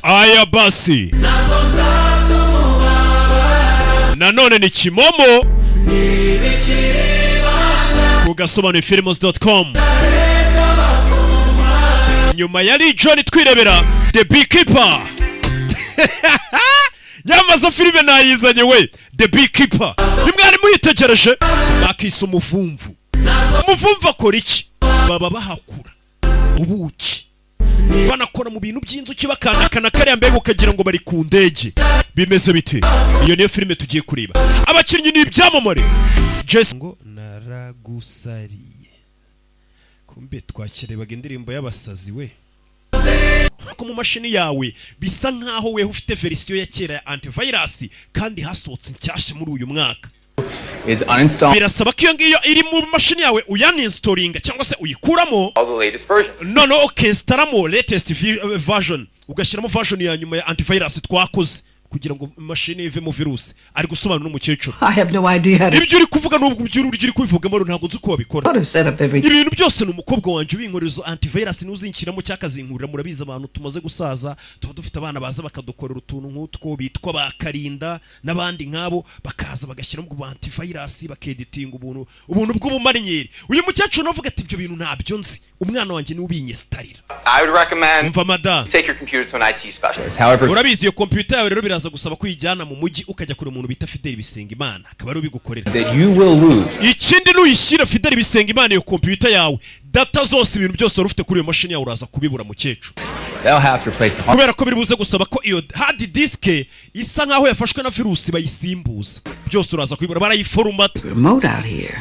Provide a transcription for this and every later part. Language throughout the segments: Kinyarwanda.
aya basi nanone ni Kimomo kugasobanura films.com. Nyuma yari John twirebera The Beekeeper. Nyamaza filime nayizanye we The Beekeeper. Nimwari muyitegereje bakisa umuvumvu. Umuvumvu akora iki? Baba bahakura ubuki, banakora mu bintu by'inzuki bakandakana kariya mbega ukagira ngo bari ku ndege. Bimeze bite? Iyo niyo filime tugiye kureba. Abakinnyi ni ibyamamare. Jesse ngo naragusariye. Kumbe twakirebaga indirimbo y'abasazi we. Ko mu mashini yawe bisa nkaho we ufite version ya kera ya antivirus kandi hasotse nshyashya muri uyu mwaka. Birasaba ko iyo ngiyo iri mu mashini yawe uyaninstallinga cyangwa se uyikuramo none ukinstalamo latest version, ugashyiramo version ya nyuma ya antivirus twakoze kugira ngo mashini ive mu virus. Ari gusobanura n'umukecuru. I have no idea. Ibyo uri kuvuga n'ubwo ibyo uri kubivugamo ntabwo nzi ko wabikora. Ibintu byose n'umukobwa wanje ubinkorezo antivirus n'uzinkiramo cyakazinkurira. Murabiza abantu tumaze gusaza tuba dufite abana baza bakadukorera utuntu nk'utwo bitwa bakarinda n'abandi nkabo bakaza bagashyiramo ubwo antivirus bakeditinga ubuntu bw'ubumarinnyeri. Uyu mukecuru navuga ati ibyo bintu ntabyo nzi, umwana wanje ni ubinyestarira. I would recommend take your computer to an IT specialist. However, urabizi iyo computer yawe rero biraza gusaba kuyijyana mu mujyi ukajya kure umuntu bita Fidel Bisengimana akaba ari ubigukorera. That you will lose. Ikindi nuyishyira Fidel Bisengimana iyo computer yawe data zose ibintu byose urufite kuri iyo mashini yawe uraza kubibura mukecuru. They'll have to replace the kubera ko biribuze gusaba ko iyo hard disk isa nkaho yafashwe na virusi bayisimbuza. Byose uraza kubibura barayiformat.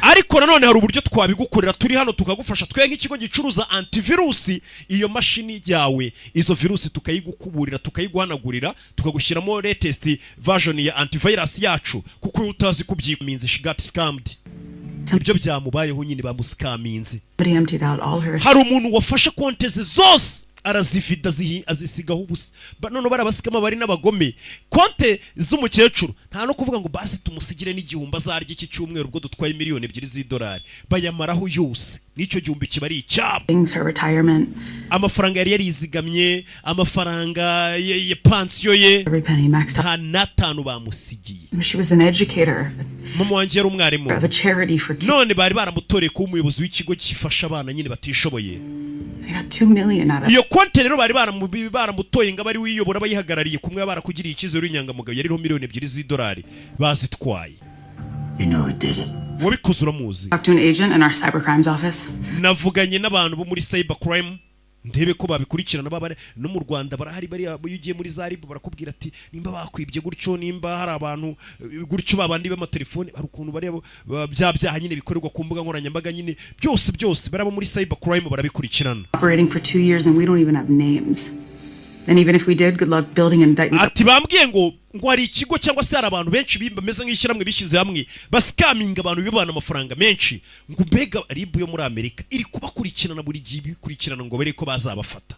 Ariko nanone hari uburyo twabigukorera turi hano tukagufasha twe nk'ikigo gicuruza antivirus. Iyo mashini yawe izo virusi tukayigukuburira tukayiguhanagurira tukagushyiramo latest version ya antivirus yacu kuko utazi kubyiminze she got scammed. Ibyo byamubayeho nyine bamuskaminze. Hari umuntu wafashe konte zose arazifida azisigaho ubusa. None barabasikama bari n'abagome. Konte z'umukecuru nta no kuvuga ngo basi tumusigire n'igihumba zarya iki cyumweru ubwo dutwaye miliyoni 2 z'idolari bayamaraho yose. Nicyo gihumbi kibari icyabo. Amafaranga yari yarizigamye, amafaranga ye pension ye nta natanu bamusigiye. She was an educator. Mama wanje yari umwarimu. Of a charity for kids. None bari baramutoreye ku umuyobozi w'ikigo gifasha abana nyine batishoboye. They got 2 million out of. Iyo konte rero bari baramutoye ngo bari wiyobora bayihagarariye kumwe barakugiriye ikizero y'inyangamugayo yariho miliyoni 2 z'idolari bazitwaye. You know who did it? Wabikoze uramuzi. Talked to an agent in our cybercrimes office. Navuganye n'abantu bo muri cybercrime ndebe ko babikurikirana babare no mu Rwanda barahari bari yugiye muri Zaribu barakubwira ati nimba bakwibye gutyo nimba hari abantu gutyo babandi b'amatelefone hari ukuntu bari byabyaha nyine bikorerwa ku mbuga nkoranyambaga nyine byose barabo muri cybercrime barabikurikirana. Operating for 2 years and we don't even have names. And even if we did, good luck building an indictment. Ati bambwiye ngo hari ikigo cyangwa se hari abantu benshi bimeze nk'ishyirahamwe bishize hamwe basikaminga abantu bibana amafaranga menshi ngo mbega ribu yo muri Amerika iri kubakurikirana buri gihe bikurikirana ngo bere ko bazabafata.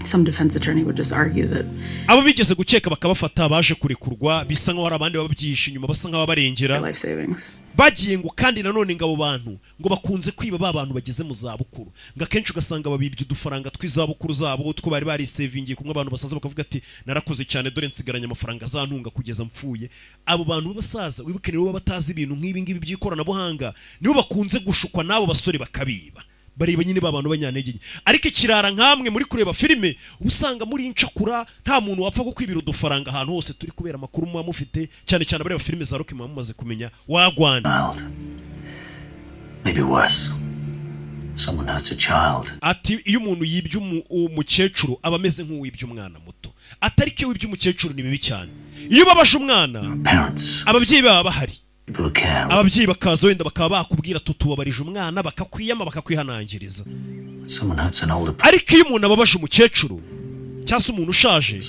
Some defense attorney would just argue that abo bigeze gukeka bakabafata baje kurekurwa bisa nkaho hari abandi babyihisha inyuma basa nkaho barengera life savings. Bagiye ngo kandi nanone ngabo bantu ngo bakunze kwiba abantu bageze mu zabukuru ngo akenshi ugasanga babibye udufaranga tw'izabukuru zabo utwo bari bari savingiye kumwe abantu basaza bakavuga ati narakoze cyane dore nsigaranye amafaranga zantunga kugeza mpfuye. Abo bantu basaza wibuke nibo batazi ibintu nk'ibi ngibi by'ikorana buhanga nibo bakunze gushukwa nabo basore bakabiba. Bareba nyine babantu banyanege ariko ikirara nkamwe muri kureba filime usanga muri incakura nta muntu wapfa gukwibira udufaranga ahantu hose turi kubera makuru mu mufite cyane cyane bareba filime za Rocky mumaze kumenya wagwana. Maybe worse. Someone has a child. Ati iyo umuntu yibye umukecuru aba ameze nk'uwibye umwana muto. Atari cyo wibye umukecuru ni bibi cyane. Iyo babasha umwana ababyeyi baba bahari. Ababyeyi bakaza wenda bakaba bakubwira tutubabarije umwana bakakwiyama bakakwihanangiriza. Ariko iyo umuntu ababaje umukecuru cyangwa umuntu ushaje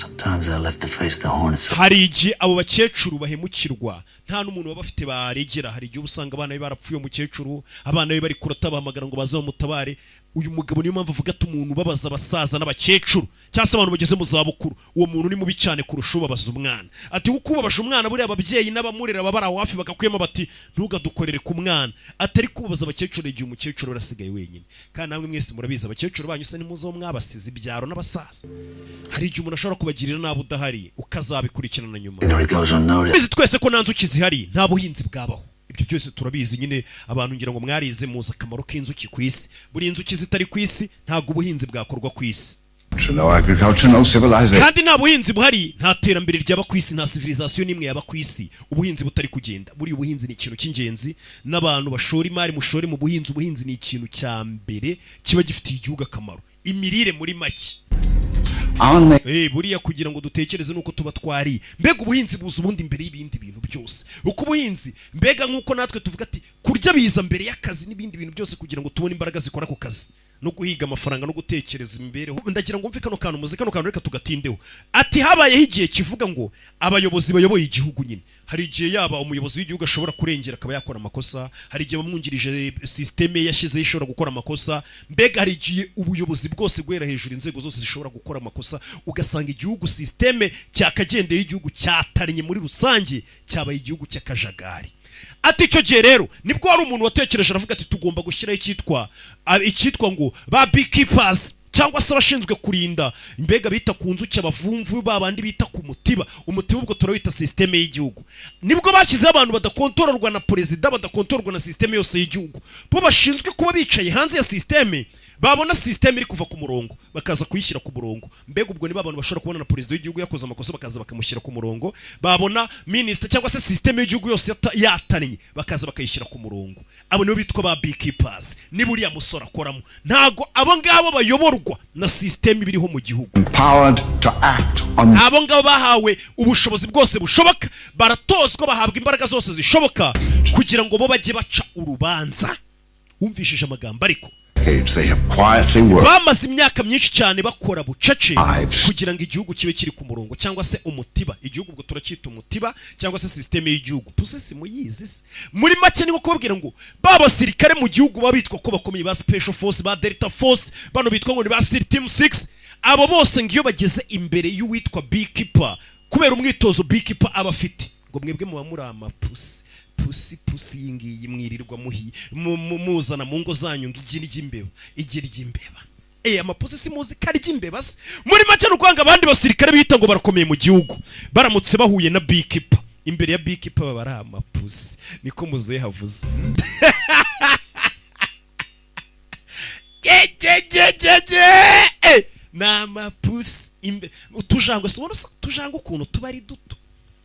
hari igihe abo bakecuru bahemukirwa nta n'umuntu baba bafite baregera. Hari igihe usanga abana be barapfuye umukecuru abana be bari kurata bahamagara ngo baze bamutabare uyu mugabo niyo mpamvu avuga ati umuntu ubabaza abasaza n'abakecuru cyangwa se abantu bageze mu zabukuru uwo muntu ni mubi cyane kurusha ubabaza umwana ati kuko ubabaje umwana buriya ababyeyi n'abamurera babara hafi bagakwema bati ntugadukorere ku mwana atari kubabaza abakecuru igihe umukecuru arasigaye wenyine kandi namwe mwese murabizi abakecuru banyu se nimuzo mwabasize ibyaro n'abasaza hari igihe umuntu ashobora kubagirira nabi udahari ukazabikurikirana nyuma bizi twese ko nanzuki zihari nta buhinzi bwabaho ibyo byose turabizi nyine abantu ngira ngo mwarize muza akamaro k'inzuki ku isi buri inzuki zitari ku isi ntago ubuhinzi bwakorwa ku isi kandi nta buhinzi buhari nta terambere ryaba ku isi nta civilization n'imwe yaba ku isi ubuhinzi butari kugenda buri ubuhinzi ni ikintu cy'ingenzi n'abantu bashora imari mushore mu buhinzi ubuhinzi ni ikintu cya mbere kiba gifitiye igihugu akamaro imirire muri make buriya kugira ngo dutekereze nuko tuba twari mbega ubuhinzi buza ubundi imbere y'ibindi bintu byose uko ubuhinzi mbega nk'uko natwe tuvuga ati kurya biza mbere y'akazi n'ibindi bintu byose kugira ngo tubone imbaraga zikora ku kazi no guhiga amafaranga no gutekereza imbereho ndagira ngo mve kano kantu muzi kano kantu reka tugatindeho ati habayeho igihe kivuga ngo abayobozi bayoboye igihugu nyine hari igihe yaba umuyobozi w'igihugu ashobora kurengera akaba yakora amakosa hari igihe bamwungirije systeme yashyizeho ishobora gukora amakosa mbega hari igihe ubuyobozi bwose guhera hejuru inzego zose zishobora gukora amakosa ugasanga igihugu systeme cyakagendeye igihugu cyatariye muri rusange cyabaye igihugu cy'akajagari ati icyo gihe rero nibwo hari umuntu watekereje aravuga ati tugomba gushyiraho icyitwa ngo ba beekeepers cyangwa se abashinzwe kurinda mbega bita ku nzuki abavumvu babandi bita ku mutiba umutiba ubwo turawita systeme y'igihugu nibwo bashyizeho abantu badakontororwa na perezida badakontororwa na systeme yose y'igihugu bo bashinzwe kuba bicaye hanze ya systeme babona systeme iri kuva ku murongo bakaza kuyishyira ku murongo mbega ubwo ni abantu bashobora kubona na perezida w'igihugu yakoze amakosa bakaza bakamushyira ku murongo babona minister cyangwa se systeme y'igihugu yose yatanye bakaza bakayishyira ku murongo abo nibo bitwa ba beekeepers ni buriya musora akoramo ntago abo ngabo bayoborwa na systeme ibiriho mu gihugu abo ngabo bahawe ubushobozi bwose bushoboka baratozwa bahabwa imbaraga zose zishoboka kugira ngo bo bajye baca urubanza wumvishije amagambo ariko bamaze imyaka myinshi cyane bakora bucece kugira ngo igihugu kibe kiri ku murongo cyangwa se umutiba igihugu ubwo turacyita umutiba cyangwa se systeme y'igihugu pusisi muyizi muri make niko kubabwira ngo babasirikare mu gihugu babitwa ko bakomeye ba special force ba delta force bano bitwa ngo ni ba team 6 abo bose ngiyo bageze imbere y'uwitwa beekeeper kubera umwitozo beekeeper abafite ngo mwebwe muba muri amapusi pusi yingiye mwirirwa muzana mu ngo zanyu ngigini ry'imbeba igira ry'imbeba amapusi simuzi kari ry'imbeba muri make n'ukwanga abandi basirikare bita ngo barakomeye mu gihugu baramutse bahuye na beekeeper imbere ya beekeeper baba ari amapusi niko muzehe havuze n'amapusi utujangwe sobona tujangwe ukuntu tuba ari duto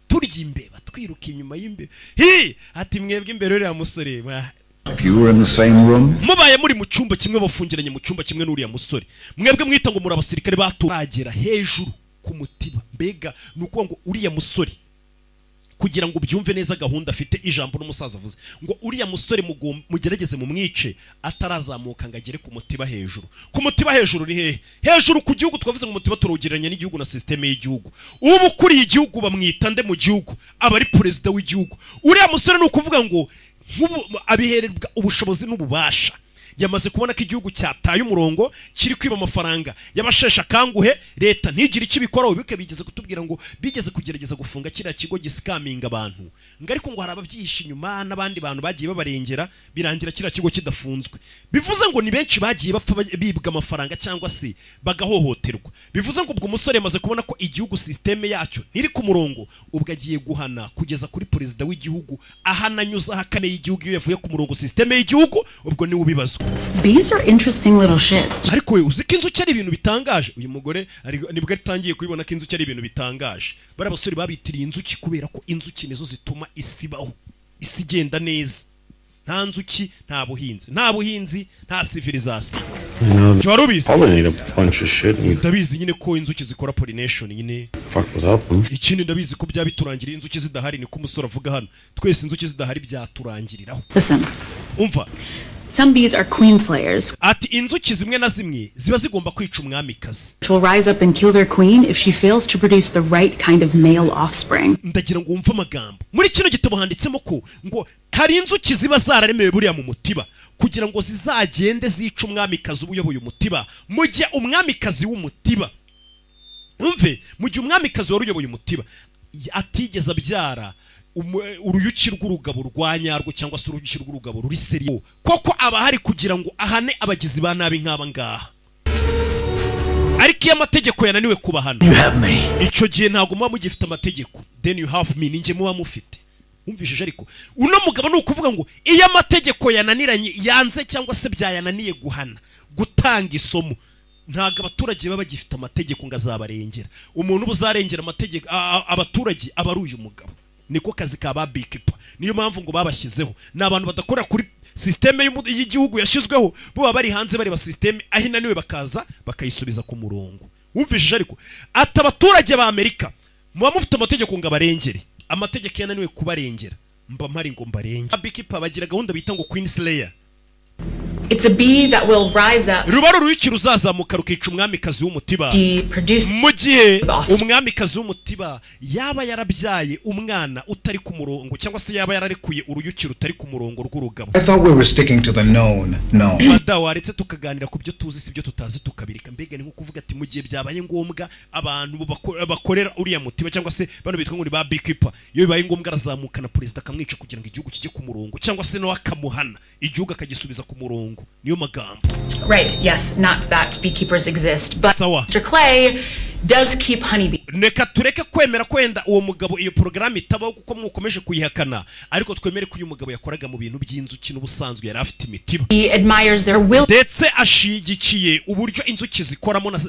turya imbeba twiruka inyuma y'imbeba ati mwebwe imbere uriya musore mubaye muri mu cyumba kimwe bafungiranye mu cyumba kimwe n'uriya musore mwebwe mwita ngo muri abasirikare baturagera hejuru ku mutiba mbega nuko ngo uriya musore kugira ngo ubyumve neza gahunda afite ijambo n'umusaza avuze ngo uriya musore mugerageze mu mwice atarazamuka ngo agere ku mutiba hejuru ni hehe hejuru ku gihugu twavuze ngo mutiba turawugereranya n'igihugu na systeme y'igihugu ubu ukuriye igihugu bamwita nde mu gihugu aba ari perezida w'igihugu uriya musore ni ukuvuga ngo abihererwa ubushobozi n'ububasha yamaze kubona ko igihugu cyataye umurongo kiri kwiba amafaranga y'abashesha kanguhe leta ntigire icyo bikoraho bike bigeze kutubwira ngo bigeze kugerageza gufunga kiriya kigo gisikaminga abantu ngo ariko ngo hari ababyihisha inyuma n'abandi bantu bagiye babarengera birangira kiriya kigo kidafunzwe bivuze ngo ni benshi bagiye bapfa bibwa amafaranga cyangwa se bagahohoterwa bivuze ngo ubwo umusore yamaze kubona ko igihugu systeme yacyo ntiri ku murongo ubwo agiye guhana kugeza kuri perezida w'igihugu ahananyuza hakane y'igihugu iyo yavuye ku murongo systeme y'igihugu ubwo ni ubibazwa. Bees are interesting little shits. Ariko we uzi ko inzuki ari ibintu bitangaje uyu mugore nibwo atangiye kubibona ko inzuki ari ibintu bitangaje bari abasore babitiriye inzuki kubera ko inzuki nizo zituma isibaho isigenda neza nta nzuki nta buhinzi nta civilization Jorubizi ndabizi nyine ko inzuki zikora pollination nyine ikindi ndabizi ko byabiturangira inzuki zidahari ni ko umusore avuga hano twese inzuki zidahari byaturangiriraho. Listen. Umva Some bees are queen slayers. Ati inzuki zimwe na zimwe ziba zigomba kwica umwamikazi. Which will rise up and kill their queen if she fails to produce the right kind of male offspring. Ndagira ngo umva amagambo. Muri kino gitabo handitsemo ko ngo hari inzuki ziba zararemewe buriya mu mutiba kugira ngo zizagende zica umwamikazi uyoboye umutiba mu gihe umwamikazi w'umutiba umve mu gihe umwamikazi wari uyoboye umutiba atigeze abyara uruyuki rw'urugabo rwanyarwo cyangwa se uruyuki rw'urugabo ruri seriyo koko aba hari kugira ngo ahane abagizi ba nabi nk'aba ngaha ariko iyo amategeko yananiwe kubahana icyo gihe ntabwo muba mugifite amategeko then you have me ninjye muba mufite umvishije ariko uno mugabo ni ukuvuga ngo iyo amategeko yananiranye yanze cyangwa se byayananiye guhana gutanga isomo ntago abaturage baba bagifite amategeko ngo azabarengera umuntu ubuzarengera amategeko abaturage aba ari uyu mugabo niko kazi ka ba beekeeper niyo mpamvu ngo babashyizeho n'abantu badakora kuri systeme y'igihugu yashizweho bo bari hanze bari ba systeme ahinaniwe bakaza bakayisubiza ku murongo wumvishije ariko atabaturage ba Amerika muba mufite amategeko ngo abarengere amategeko yananiwe kubarengera mba mpari ngo mbarenge beekeeper bagira gahunda bita ngo Queen Slayer. It's a bee that will rise up. Rubaru ruyiki ruzazamuka rukica umwamikazi w'umutiba. Mu gihe umwamikazi w'umutiba yaba yarabyaye umwana utari ku murongo cyangwa se yaba yararekuye uruyuki rutari ku murongo rw'urugabo. I thought we were sticking to the known. No. Mada waretse tukaganira ku byo tuzi si byo tutazi tukabirika mbega ni nko kuvuga ati mu gihe byabaye ngombwa abantu bakorera uriya mutiba cyangwa se bano bitwa ngo ni ba beekeeper iyo bibaye ngombwa arazamuka na president akamwica kugira ngo igihugu kijye ku murongo cyangwa se no akamuhana igihugu akagisubiza ku murongo. Niyo magambo. Right, yes, not that beekeepers exist, but Mr. Clay does keep honeybee. Neka tureke kwemera kwenda uwo mugabo iyo program itabaho kuko mukomeje kuyihakana ariko twemere ko uyu mugabo yakoraga mu bintu by'inzuki n'ubusanzwe yari afite imitiba. He admires their will. Ndetse ashigikiye uburyo inzuki zikoramo na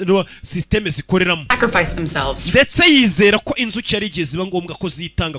systeme zikoreramo. Sacrifice themselves. Ndetse yizera ko inzuki yari igihe ziba ngombwa ko zitanga